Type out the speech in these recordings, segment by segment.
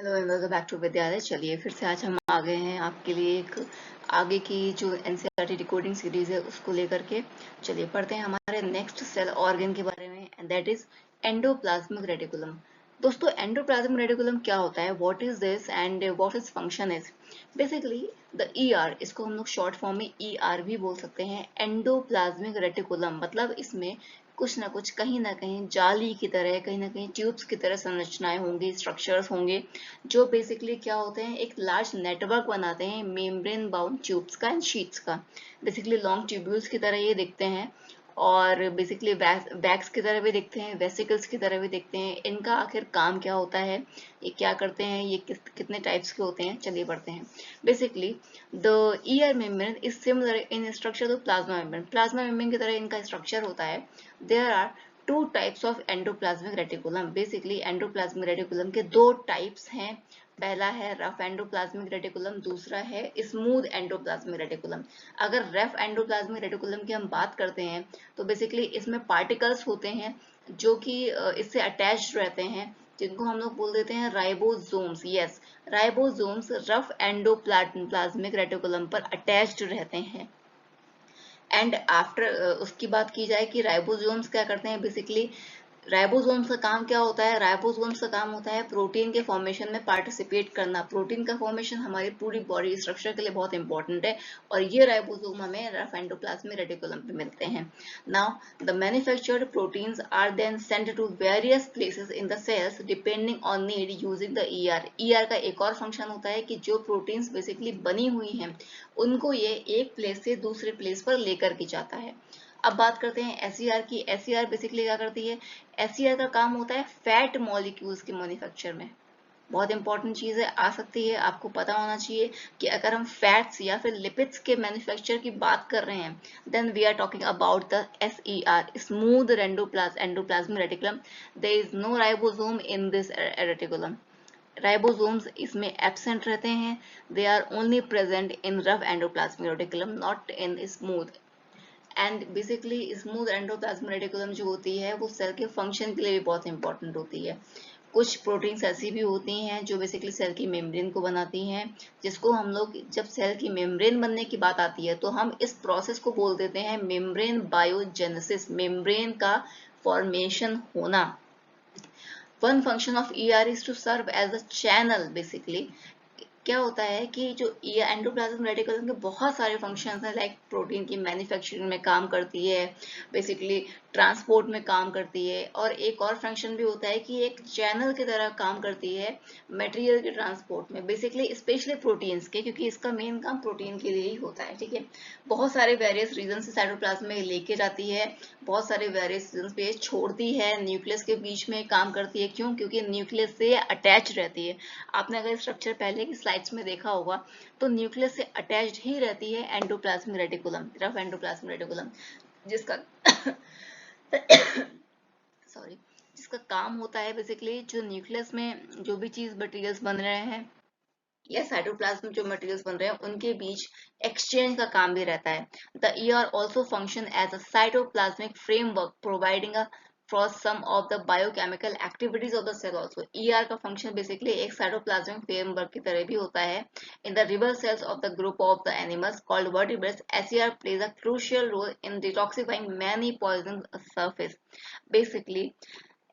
Hello and welcome back to Vidyalaya. चलिए फिर से आज हम आ गए हैं आपके लिए एक आगे की जो एनसीईआरटी डिकोडिंग सीरीज है उसको लेकर के। चलिए पढ़ते हैं हमारे नेक्स्ट सेल ऑर्गन के बारे में, and that is endoplasmic reticulum. दोस्तों, एंडोप्लाज्मिक रेटिकुलम क्या होता है, what is this and what is function is. Basically the ER, इसको हम लोग शॉर्ट फॉर्म में ईआर भी बोल सकते हैं। एंडोप्लाज्मिक रेटिकुलम मतलब इसमें कुछ ना कुछ, कहीं ना कहीं जाली की तरह, कहीं ना कहीं ट्यूब्स की तरह संरचनाएं होंगी, स्ट्रक्चर्स होंगे, जो बेसिकली क्या होते हैं, एक लार्ज नेटवर्क बनाते हैं मेम्ब्रेन बाउंड ट्यूब्स का एंड शीट्स का। बेसिकली लॉन्ग ट्यूब्यूल्स की तरह ये दिखते हैं, और बेसिकली बैग्स की तरह भी दिखते हैं, वेसिकल्स की तरह भी दिखते हैं। इनका आखिर काम क्या होता है, ये क्या करते हैं, ये कितने टाइप्स के होते हैं, चलिए पढ़ते हैं। Basically the ER membrane is similar in structure to plasma membrane. Plasma membrane की तरह इनका स्ट्रक्चर होता है। There are two types of endoplasmic reticulum. Basically endoplasmic reticulum के दो टाइप्स हैं। पहला है रफ एंडोप्लाज्मिक रेटिकुलम, दूसरा है स्मूथ एंडोप्लाज्मिक रेटिकुलम। अगर रफ एंडोप्लाज्मिक रेटिकुलम की हम बात करते हैं तो बेसिकली इसमें पार्टिकल्स होते हैं जो कि इससे अटैच्ड रहते हैं, जिनको हम लोग बोल देते हैं ribosomes. Yes, ribosomes rough endoplasmic reticulum पर अटैच्ड रहते हैं। एंड आफ्टर उसकी बात की जाए कि राइबोसोम्स क्या करते हैं, बेसिकली राइबोसोम्स का काम क्या होता है, राइबोसोम्स का काम होता है प्रोटीन के फॉर्मेशन में पार्टिसिपेट करना। प्रोटीन का फॉर्मेशन हमारी पूरी बॉडी स्ट्रक्चर के लिए बहुत इंपॉर्टेंट है, और ये राइबोसोम हमें रफ एंडोप्लाज्मिक रेटिकुलम पे मिलते हैं। Now the manufactured proteins are then sent to various places in the cells depending on need using the ER. ER का एक और फंक्शन होता है कि जो प्रोटीन्स बेसिकली बनी हुई हैं उनको ये एक प्लेस से दूसरे प्लेस पर लेकर के जाता है। अब बात करते हैं एसईआर की। एसईआर बेसिकली क्या करती है, एसईआर का काम होता है फैट मॉलिक्यूल्स के मैन्युफैक्चर में। बहुत इंपॉर्टेंट चीज है, आ सकती है, आपको पता होना चाहिए कि अगर हम फैट्स या फिर लिपिड्स के मैन्युफैक्चर की बात कर रहे हैं, then we are talking about the SER, smooth endoplasmic reticulum. There is no ribosome in this reticulum. Ribosomes इसमें एब्सेंट रहते हैं। They are only present in rough endoplasmic reticulum, not in smooth. And basically smooth endoplasmic reticulum जो होती है वो cell के function के लिए भी बहुत इंपॉर्टेंट होती है। कुछ प्रोटीन्स ऐसी भी होती हैं जो बेसिकली सेल की मेम्ब्रेन को बनाती हैं, जिसको हम लोग, जब सेल की मेम्ब्रेन बनने की बात आती है तो हम इस प्रोसेस को बोल देते हैं मेम्ब्रेन बायोजेनेसिस, मेम्ब्रेन का फॉर्मेशन होना। One function of ER is to serve as a channel basically। क्या होता है कि जो एंडोप्लाज्मिक रेटिकुलम के बहुत सारे फंक्शंस हैं, लाइक प्रोटीन की मैन्युफैक्चरिंग में काम करती है, बेसिकली ट्रांसपोर्ट में काम करती है, और एक और फंक्शन भी होता है कि एक चैनल की तरह काम करती है मटेरियल के ट्रांसपोर्ट में, बेसिकली स्पेशली प्रोटीन्स के, क्योंकि इसका मेन काम प्रोटीन के लिए ही होता है। ठीक है, बहुत सारे वेरियस रीजन से साइटोप्लाज्म में लेके जाती है, बहुत सारे वेरियस रीजन पे छोड़ती है, न्यूक्लियस के बीच में काम करती है। क्यों? क्योंकि न्यूक्लियस से अटैच रहती है। आपने अगर स्ट्रक्चर पहले की स्लाइड्स में देखा होगा तो न्यूक्लियस से अटैच्ड ही रहती है endoplasmic reticulum, rough endoplasmic reticulum, जिसका सॉरी, जिसका काम होता है बेसिकली जो न्यूक्लियस में जो भी चीज मटेरियल्स बन रहे हैं या साइटोप्लाज्म में जो मटेरियल्स बन रहे हैं उनके बीच एक्सचेंज का काम भी रहता है। The ER also function as a cytoplasmic framework providing a for some of the biochemical activities of the cell also। ER का function basically एक cytoplasmic framework की तरह भी होता है। In the river cells of the group of the animals called vertebrates, SER plays a crucial role in detoxifying many poison surface। Basically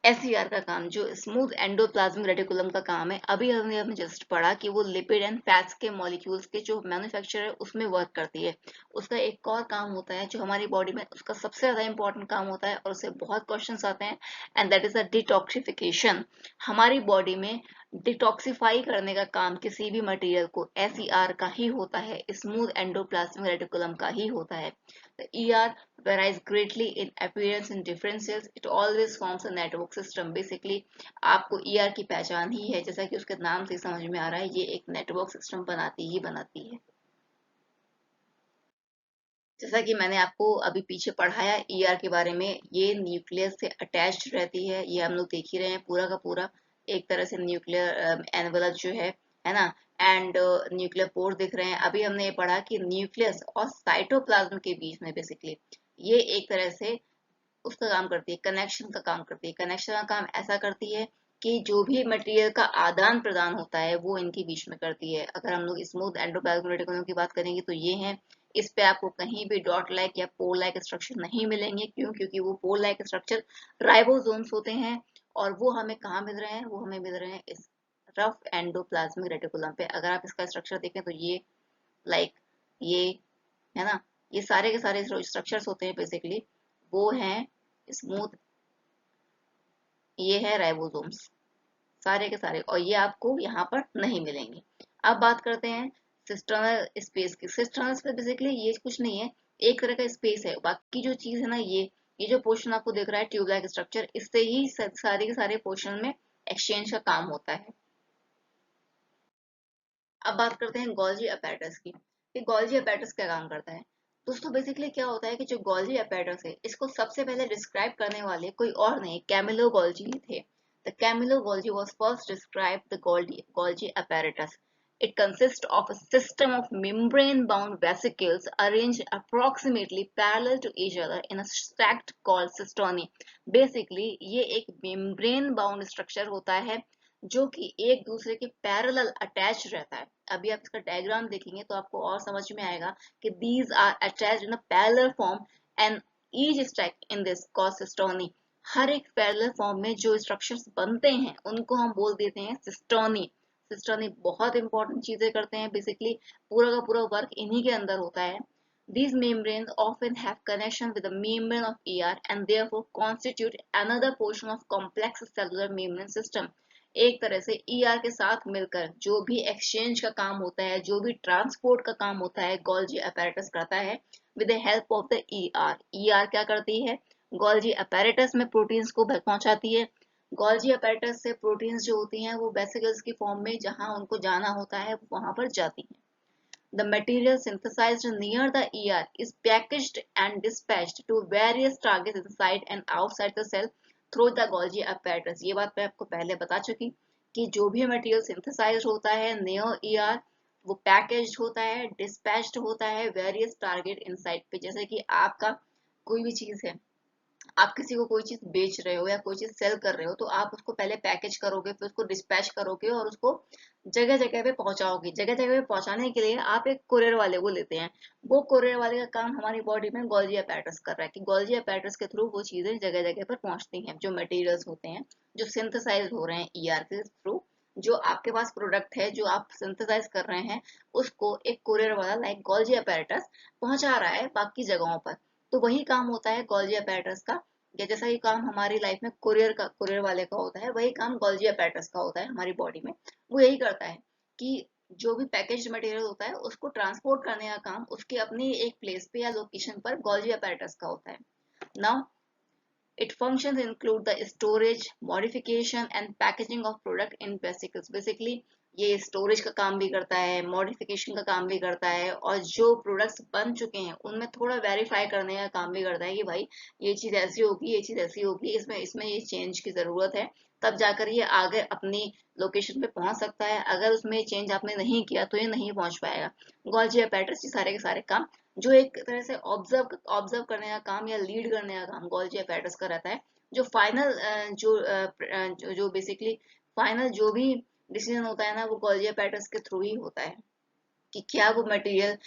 SER का काम, जो स्मूथ एंडोप्लाज्मिक रेटिकुलम का काम है, अभी हमने जस्ट पढ़ा कि वो लिपिड एंड फैट्स के मॉलिक्यूल्स के जो मैन्युफैक्चर है उसमें वर्क करती है। उसका एक और काम होता है जो हमारी बॉडी में उसका सबसे ज्यादा इंपॉर्टेंट काम होता है, और उससे बहुत क्वेश्चंस आते हैं, and that is a detoxification. हमारी बॉडी में डिटॉक्सिफाई करने का काम किसी भी मटेरियल को एसईआर का ही होता है, स्मूथ एंडोप्लाज्मिक रेटिकुलम का ही होता है। The ER varies greatly in appearance in different cells. It always forms a network system. Basically, आपको ER की पहचान ही है, जैसा कि उसके नाम से समझ में आ रहा है, ये एक नेटवर्क सिस्टम बनाती ही बनाती है। जैसा कि मैंने आपको अभी पीछे पढ़ाया ER के बारे में, ये न्यूक्लियस से अटैच्ड रहती है। ये हम लोग देख ही रहे हैं पूरा का पूरा, एक तरह से न्यूक्लियर एनवलप जो है ना, एंड न्यूक्लियर पोर दिख रहे हैं। अभी हमने ये पढ़ा कि न्यूक्लियस और साइटोप्लाज्म के बीच में बेसिकली ये एक तरह से उसका काम करती है, कनेक्शन का काम करती है। कनेक्शन का काम ऐसा करती है कि जो भी मटेरियल का आदान प्रदान होता है वो इनके बीच में करती है। अगर हम लोग स्मूथ एंडोप्लाज्मिक रेटिकुलम की बात करेंगे तो ये है। इस पे आपको कहीं भी डॉट लाइक या पोल लाइक स्ट्रक्चर नहीं मिलेंगे। क्यों? क्योंकि वो पोल लाइक स्ट्रक्चर राइबोसोम्स होते हैं और वो हमें कहाँ मिल रहे हैं? वो हमें मिल रहे हैं इस रफ एंडोप्लाज्मिक रेटिकुलम पे। अगर आप इसका स्ट्रक्चर देखें तो ये लाइक ये है ना, ये सारे के सारे स्ट्रक्चर्स होते हैं बेसिकली वो हैं स्मूथ, ये है राइबोसोम्स सारे के सारे, और ये आपको यहाँ पर नहीं मिलेंगे। अब बात करते हैं सिस्टर्नल स्पेस की। सिस्टर्नल स्पेस बेसिकली ये कुछ नहीं है, एक तरह का स्पेस है। बाकी जो चीज है ना, ये जो पोर्शन आपको दिख रहा है ट्यूब लाइक स्ट्रक्चर, इससे ही सारे के सारे पोर्शन में एक्सचेंज का काम होता है। अब बात करते हैं गोल्जी अपैरेटस की कि गोल्जी अपैरेटस क्या काम करता है। दोस्तों बेसिकली क्या होता है कि जो गोल्जी अपैरेटस है इसको सबसे पहले डिस्क्राइब करने वाले कोई और नहीं, कैमिलो गोल्जी थे। The Camillo Golgi was first describe the Golgi apparatus. It consists of a system of membrane-bound vesicles arranged approximately parallel to each other in a tract called cisternae. Basically, ये एक membrane-bound structure होता है जो कि एक दूसरे के parallel attach रहता है। अभी आप इसका डायग्राम देखेंगे तो आपको और समझ में आएगा कि these are attached in a parallel form and each stack in this called cisternae. हर एक पैरेलल फॉर्म में जो स्ट्रक्चर्स बनते हैं उनको हम बोल देते हैं सिस्टोनी। सिस्टोनी बहुत इंपॉर्टेंट चीजें करते हैं, बेसिकली पूरा का पूरा वर्क इन्हीं के अंदर होता है। These membranes often have connection with the membrane of ER and therefore constitute another portion of complex cellular membrane system. एक तरह से ER के साथ मिलकर जो भी एक्सचेंज का काम होता है, जो भी ट्रांसपोर्ट का काम होता है, गोल्जी apparatus करता है with the help of the ER. ER क्या करती है? गोल्जी apparatus में प्रोटीन्स को पहुंचाती है। गोल्जी apparatus से प्रोटीन्स जो होती हैं वो वेसिकल्स की फॉर्म में जहां उनको जाना होता है वहां पर जाती हैं। The material synthesized near the ER is packaged and dispatched to various targets inside and outside the cell through the Golgi apparatus. ये बात मैं आपको पहले बता चुकी कि जो भी मटेरियल सिंथेसाइज होता है नियर ईआर वो पैकेज्ड होता है, डिस्पैच्ड होता है वेरियस टारगेट इनसाइड पे। जैसे कि आपका कोई भी चीज है, आप किसी को कोई चीज बेच रहे हो या कोई चीज सेल कर रहे हो तो आप उसको पहले पैकेज करोगे, फिर उसको डिस्पैच करोगे और उसको जगह जगह पे पहुंचाओगे। जगह जगह पे पहुंचाने के लिए आप एक कुरियर वाले को लेते हैं। वो कुरियर वाले का काम हमारी बॉडी में गोल्जी apparatus कर रहा है कि गोल्जी apparatus के थ्रू वो चीजें जगह जगह पर पहुंचती हैं। जो मटेरियल्स होते हैं जो सिंथेसाइज हो रहे हैं ईआर के थ्रू, जो आपके पास प्रोडक्ट है जो आप सिंथेसाइज कर रहे हैं उसको एक कुरियर वाला लाइक गोल्जी apparatus पहुंचा रहा है बाकी जगहों पर। तो वही काम होता है गोल्जी apparatus का, या जैसा ये काम हमारी लाइफ में कुरियर वाले का होता है वही काम गोल्जी apparatus का होता है हमारी बॉडी में। वो यही करता है कि जो भी पैकेज्ड मटेरियल होता है उसको ट्रांसपोर्ट करने का काम उसके अपनी एक प्लेस पे या लोकेशन पर गोल्जी apparatus का होता है। Now its functions include the storage, modification and packaging of product in vesicles. Basically ये स्टोरेज का काम भी करता है, मॉडिफिकेशन का काम भी करता है और जो प्रोडक्ट्स बन चुके हैं उनमें थोड़ा वेरीफाई करने का काम भी करता है कि भाई ये चीज ऐसी होगी, ये चीज ऐसी होगी, इसमें इसमें ये चेंज की जरूरत है, तब जाकर ये आगे अपनी लोकेशन पे पहुंच सकता है। अगर उसमें चेंज आपने नहीं किया तो ये नहीं पहुंच पाएगा। गोल्जी apparatus ये सारे के सारे काम जो एक तरह से ऑब्जर्व करने का काम या लीड करने का काम गोल्जी apparatus का रहता है। जो फाइनल जो बेसिकली फाइनल जो भी डिसीजन होता है ना वो गोल्जी apparatus के थ्रू ही होता है कि क्या वो मटेरियल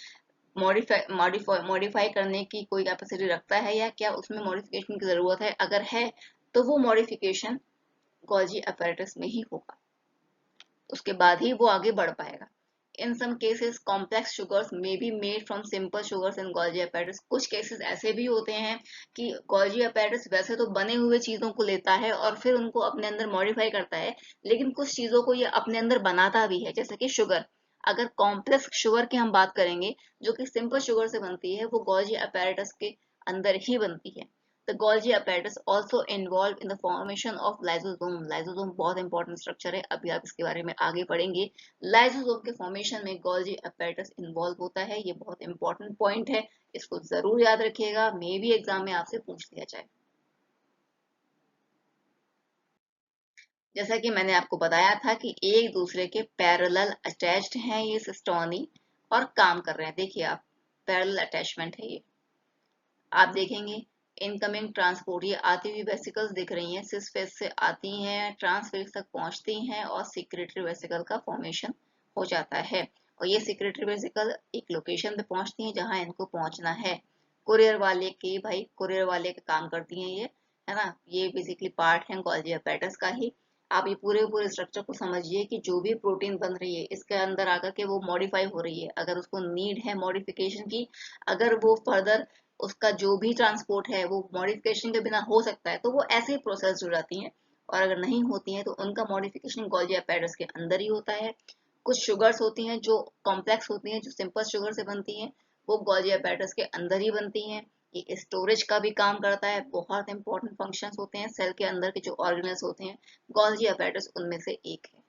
मॉडिफाई करने की कोई कैपेसिटी रखता है या क्या उसमें मॉडिफिकेशन की जरूरत है। अगर है तो वो मॉडिफिकेशन गोल्जी apparatus में ही होगा, उसके बाद ही वो आगे बढ़ पाएगा। In some cases, complex sugars may be made from simple sugars in Golgi apparatus. कुछ केसेस ऐसे भी होते हैं कि Golgi apparatus वैसे तो बने हुए चीजों को लेता है और फिर उनको अपने अंदर मॉडिफाई करता है, लेकिन कुछ चीजों को ये अपने अंदर बनाता भी है, जैसे कि शुगर। अगर कॉम्प्लेक्स शुगर की हम बात करेंगे जो कि सिंपल शुगर से बनती है, वो Golgi apparatus के अंदर ही बनती है। The Golgi apparatus also involved in the formation of lysosome. Lysosome बहुत इंपॉर्टेंट स्ट्रक्चर है, अभी आप इसके बारे में आगे पढ़ेंगे। लाइसोसोम के फॉर्मेशन में गोल्जी apparatus इन्वॉल्व होता है, ये बहुत इंपॉर्टेंट पॉइंट है, इसको जरूर याद रखिएगा, मे भी एग्जाम में आपसे पूछ लिया जाए। जैसा कि मैंने आपको बताया था कि एक दूसरे के पैरेलल अटैच्ड हैं ये सिस्टोनी और काम कर रहे हैं। देखिए आप पैरेलल अटैचमेंट है ये, आप देखेंगे इनकमिंग ट्रांसपोर्ट, ये आती हुई वेसिकल्स दिख रही हैं, सिस फेस से आती हैं, ट्रांसफेस तक पहुंचती हैं और सिक्रेटरी वेसिकल का फॉर्मेशन हो जाता है। और ये सिक्रेटरी वेसिकल एक लोकेशन पे पहुंचती हैं जहां इनको पहुंचना है। कुरियर वाले के भाई कुरियर वाले का काम करती हैं ये, है ना। ये बेसिकली पार्ट है गोल्जी apparatus का ही। आप ये पूरे पूरे स्ट्रक्चर को समझिए कि जो भी प्रोटीन बन रही है इसके अंदर आकर के वो मॉडिफाई हो रही है, अगर उसको नीड है मॉडिफिकेशन की, अगर वो फर्दर उसका जो भी ट्रांसपोर्ट है वो मॉडिफिकेशन के बिना हो सकता है तो वो ऐसे ही प्रोसेस हो जाती हैं। और अगर नहीं होती हैं तो उनका मॉडिफिकेशन गोल्जी apparatus के अंदर ही होता है। कुछ शुगर्स होती हैं जो कॉम्प्लेक्स होती हैं, जो सिंपल शुगर से बनती हैं, वो गोल्जी apparatus के अंदर ही बनती हैं। ये स्टोरेज का भी काम करता है, बहुत इंपॉर्टेंट फंक्शंस होते हैं सेल के अंदर के जो ऑर्गेनल्स होते हैं, गोल्जी apparatus उनमें से एक है।